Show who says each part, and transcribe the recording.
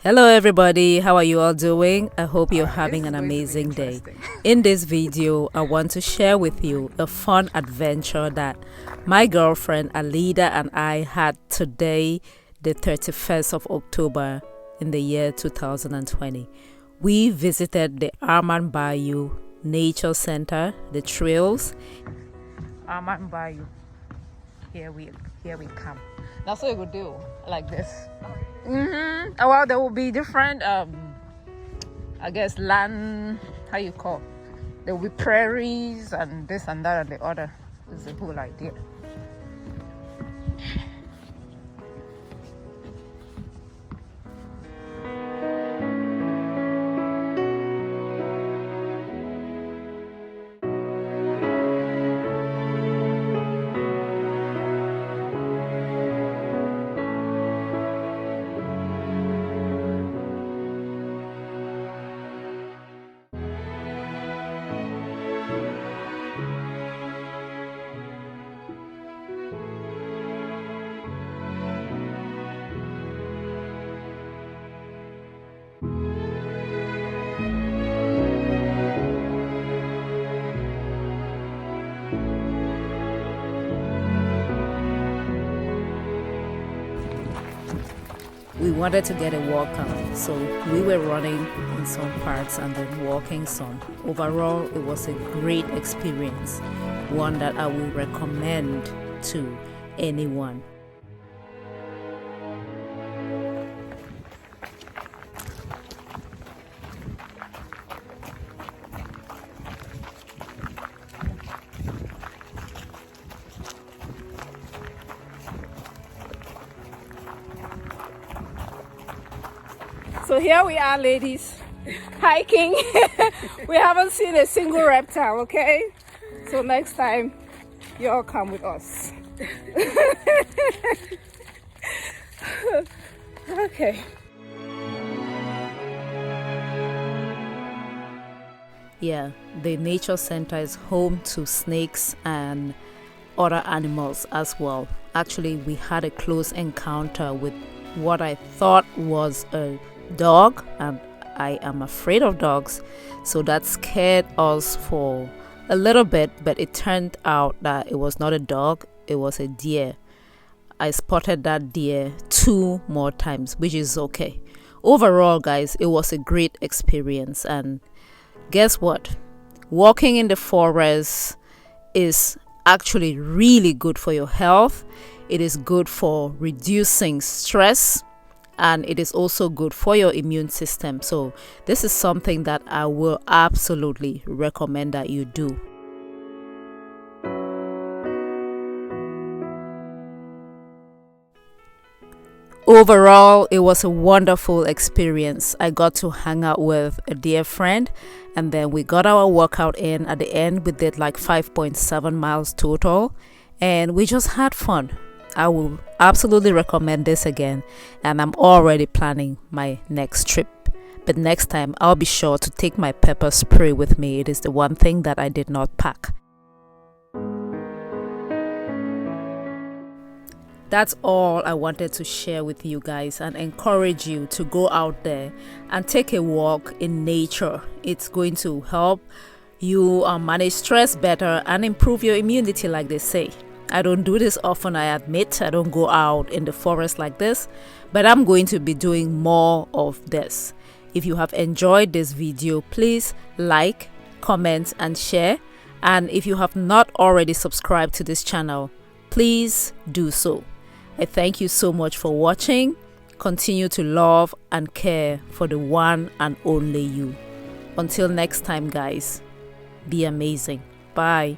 Speaker 1: Hello everybody, how are you all doing? I hope you're having an amazing day. In this video, I want to share with you a fun adventure that my girlfriend Alida and I had today, the 31st of October in the year 2020. We visited the Armand Bayou Nature Center, the trails. Armand Bayou. Here we come. That's what we would do, like this. Well, there will be different, I guess, land, how you call? There will be prairies and this and that and the other. Is the whole idea. We wanted to get a walkout, so we were running in some parts and then walking some. Overall, it was a great experience, one that I will recommend to anyone. So here we are, ladies, hiking. We haven't seen a single reptile, okay? So next time, you all come with us. Okay. Yeah, the nature center is home to snakes and other animals as well. Actually, we had a close encounter with what I thought was a dog, and I am afraid of dogs, so that scared us for a little bit, but it turned out that it was not a dog, it was a deer. I spotted that deer 2 more times, which is okay. Overall, guys, it was a great experience, and guess what? Walking in the forest is actually really good for your health. It is good for reducing stress, and it is also good for your immune system. So this is something that I will absolutely recommend that you do. Overall, it was a wonderful experience. I got to hang out with a dear friend, and then we got our workout in. At the end, we did like 5.7 miles total, and we just had fun. I will absolutely recommend this again, and I'm already planning my next trip. But next time, I'll be sure to take my pepper spray with me. It is the one thing that I did not pack. That's all I wanted to share with you guys, and encourage you to go out there and take a walk in nature. It's going to help you manage stress better and improve your immunity, like they say. I don't do this often, I admit. I don't go out in the forest like this, but I'm going to be doing more of this. If you have enjoyed this video, please like, comment, and share. And if you have not already subscribed to this channel, please do so. I thank you so much for watching. Continue to love and care for the one and only you. Until next time, guys, be amazing. Bye.